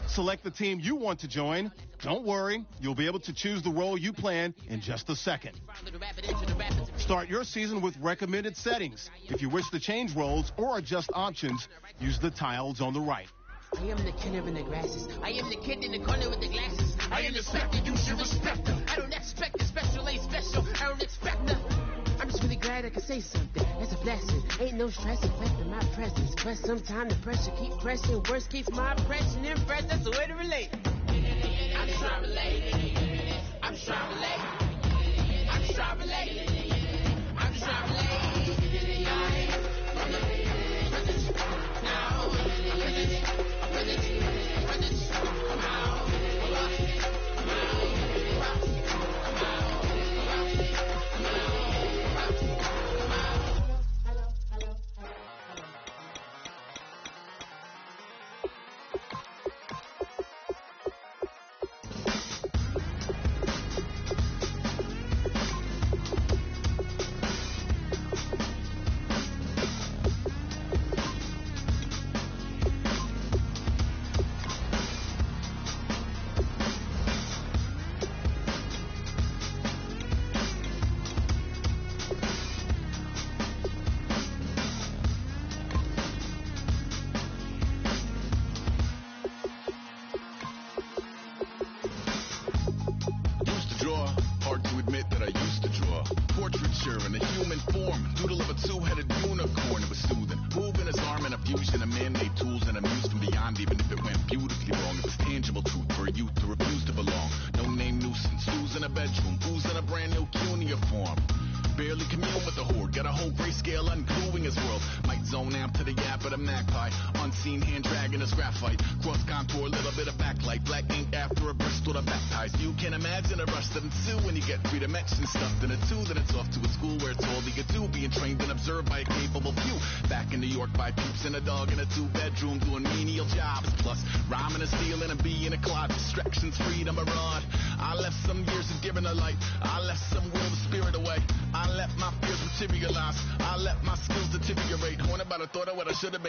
Select the team you want to join. Don't worry, you'll be able to choose the role you plan in just a second. Start your season with recommended settings. If you wish to change roles or adjust options, use the tiles on the right. I am the killer in the grasses. I am the kid in the corner with the glasses. I am the specter, you should respect them. I don't expect the special, ain't special. I don't expect them. I'm just really glad I can say something. That's a blessing. Ain't no stress affecting my presence. But sometimes the pressure keep pressing. Worst keeps my impression impressed. That's the way to relate. I'm trying to relate. I'm trying to relate. I'm trying to relate. I'm trying to relate.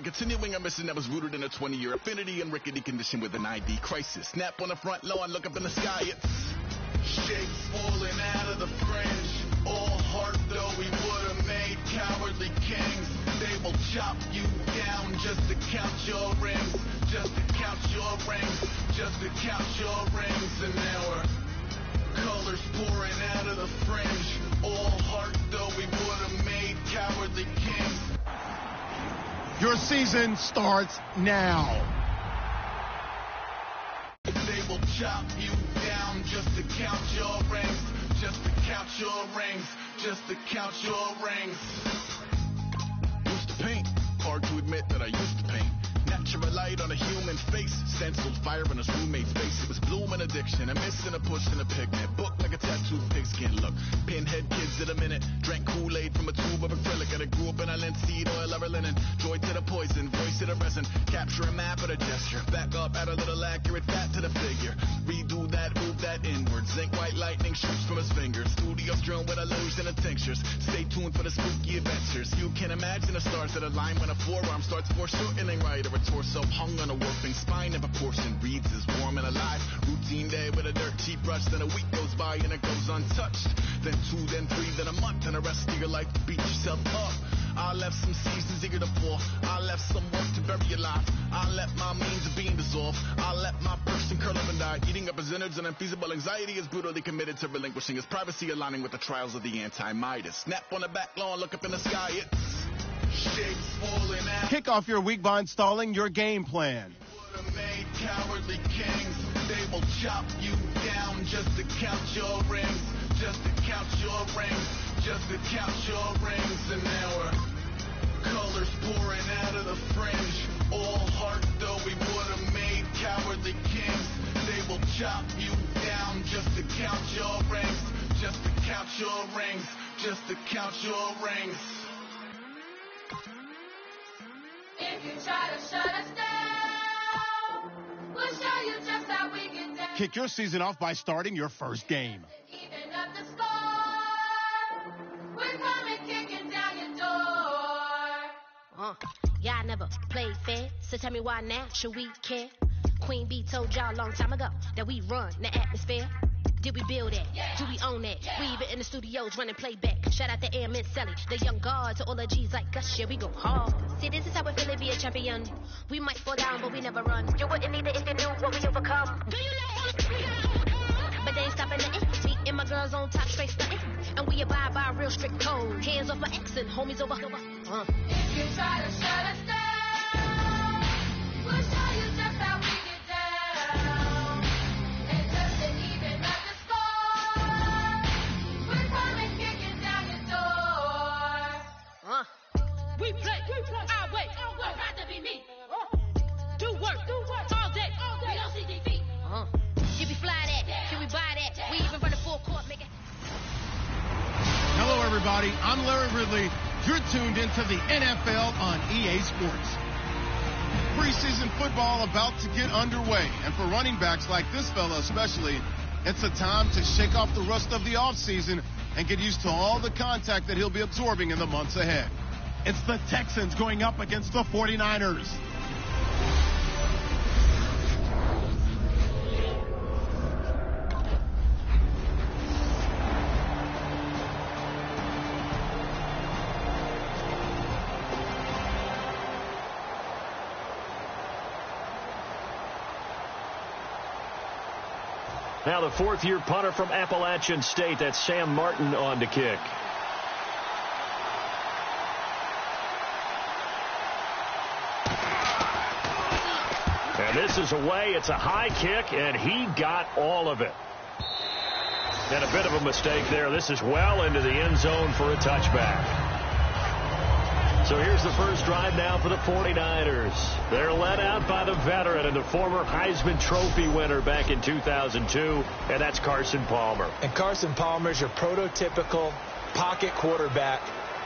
Continuing a mission that was rooted in a 20-year affinity and rickety condition with an ID crisis. Snap on the front lawn, look up in the sky, it's shapes falling out of the fringe. All heart though we would have made cowardly kings. They will chop you down just to count your rings. Just to count your rings. Just to count your rings. And there were colors pouring out of the fringe. All heart though we would have made cowardly kings. Your season starts now. They will chop you down just to count your rings. Just to count your rings. Just to count your rings. Used to paint. Hard to admit that I used to paint. Natural light on a human face. Stenciled fire in his roommate's face. It was bloom and addiction. A miss and a push and a pigment. Book like a tattooed pigskin look. Pinhead kids in a minute. Drank Kool-Aid from a tube of acrylic. And I grew up in a linseed oil of linen. Joy to the poison. Voice to the resin. Capture a map of a gesture. Back up, add a little accurate fat to the figure. Redo that, move that inward. Zinc white lightning shoots from his fingers. Studio strewn with illusion and tinctures. Stay tuned for the spooky adventures. You can imagine the stars that align when a forearm starts foreshortening right, or a torso hung on a warping spine in proportion. Reads as warm and alive. Routine day with a dirt cheap brush. Then a week goes by and it goes untouched. Then 2, then 3, then a month, and the rest of your life to beat yourself up. I left some seasons eager to fall. I left some work to bury your life. I let my means of being dissolved. I let my person curl up and die. Eating up his innards and unfeasible anxiety is brutally committed to relinquishing his privacy, aligning with the trials of the anti-Midas. Snap on the back lawn, look up in the sky. It's shapes falling out. Kick off your week by installing your game plan. Would have made cowardly kings. They will chop you down just to count your rings. Just to count your rings. Just to count your rings. And there were colors pouring out of the fringe. All heart though we would have made cowardly kings. They will chop you down just to count your rings. Just to count your rings. Just to count your rings. If you try to shut us down, we'll show you just how we get down. Kick your season off by starting your first game. Even up the score, we're coming kicking down your door. Y'all never never played fair. So tell me why now should we care? Queen Bee told y'all a long time ago that we run the atmosphere. Did we build it? Do we own it? We even in the studios running playback. Shout out to Airman Sally, the young guard, to all the G's like us. Yeah, we go hard. See, this is how we feel to be a champion. We might fall down, but we never run. You wouldn't need it if you knew what we overcome. Do you know? But they ain't stopping nothing. Me and my girls on top, straight stunting. And we abide by a real strict code. Hands off my ex and homies over. If you try to shut us down, we'll show you just how we get down. And just to even up the score, we're coming kicking down your door. We play our way. Don't have to be me. Do work all day. We don't see defeat. Should we fly that? Can we buy that? We even run a full court, make it. Hello, everybody. I'm Larry Ridley. You're tuned into the NFL on EA Sports. Preseason football about to get underway, and for running backs like this fella especially, it's a time to shake off the rust of the offseason and get used to all the contact that he'll be absorbing in the months ahead. It's the Texans going up against the 49ers. Now the fourth-year punter from Appalachian State, that's Sam Martin on to kick. And this is away. It's a high kick, and he got all of it. And a bit of a mistake there. This is well into the end zone for a touchback. So here's the first drive now for the 49ers. They're led out by the veteran and the former Heisman Trophy winner back in 2002, and that's Carson Palmer. And Carson Palmer is your prototypical pocket quarterback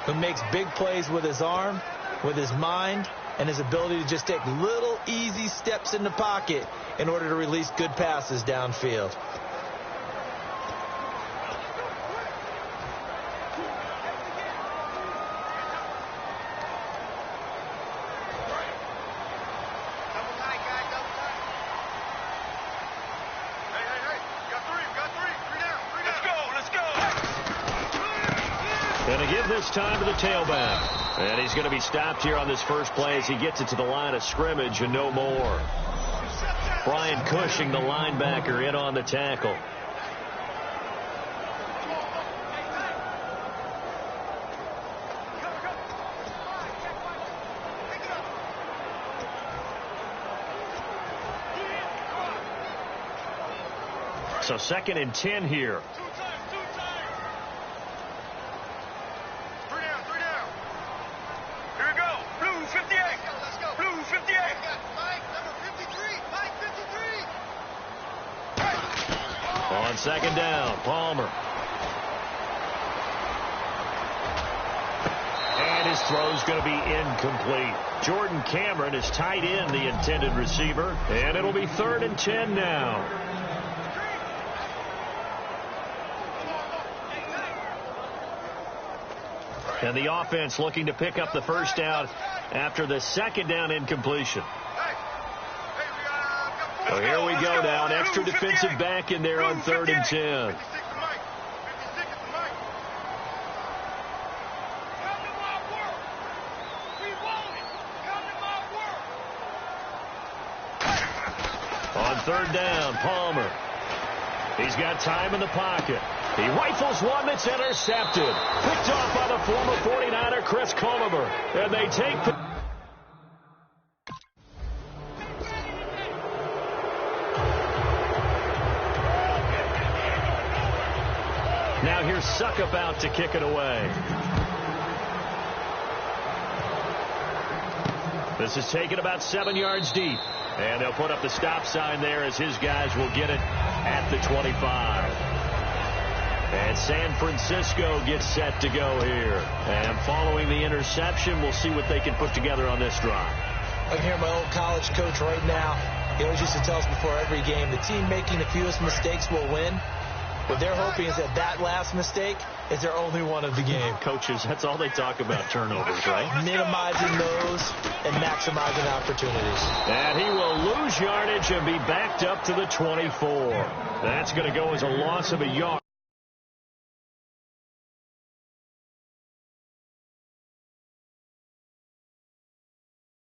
who makes big plays with his arm, with his mind, and his ability to just take little easy steps in the pocket in order to release good passes downfield. This time to the tailback. And he's going to be stopped here on this first play as he gets it to the line of scrimmage and no more. Brian Cushing, the linebacker, in on the tackle. So 2nd and 10 here. On 2nd down, Palmer. And his throw's going to be incomplete. Jordan Cameron is tight end, the intended receiver. And it'll be 3rd and 10 now. And the offense looking to pick up the first down after the 2nd down incompletion. So here we go now, an extra defensive back in there on 3rd and 10. On 3rd down, Palmer. He's got time in the pocket. He rifles one that's intercepted. Picked off by the former 49er, Chris Conover. And they take... Now here's Suckup out to kick it away. This is taken about 7 yards deep. And they'll put up the stop sign there as his guys will get it at the 25. And San Francisco gets set to go here. And following the interception, we'll see what they can put together on this drive. I can hear my old college coach right now. He always used to tell us before every game, the team making the fewest mistakes will win. What they're hoping is that last mistake is their only one of the game. Coaches, that's all they talk about, turnovers, right? Minimizing those and maximizing opportunities. And he will lose yardage and be backed up to the 24. That's going to go as a loss of a yard.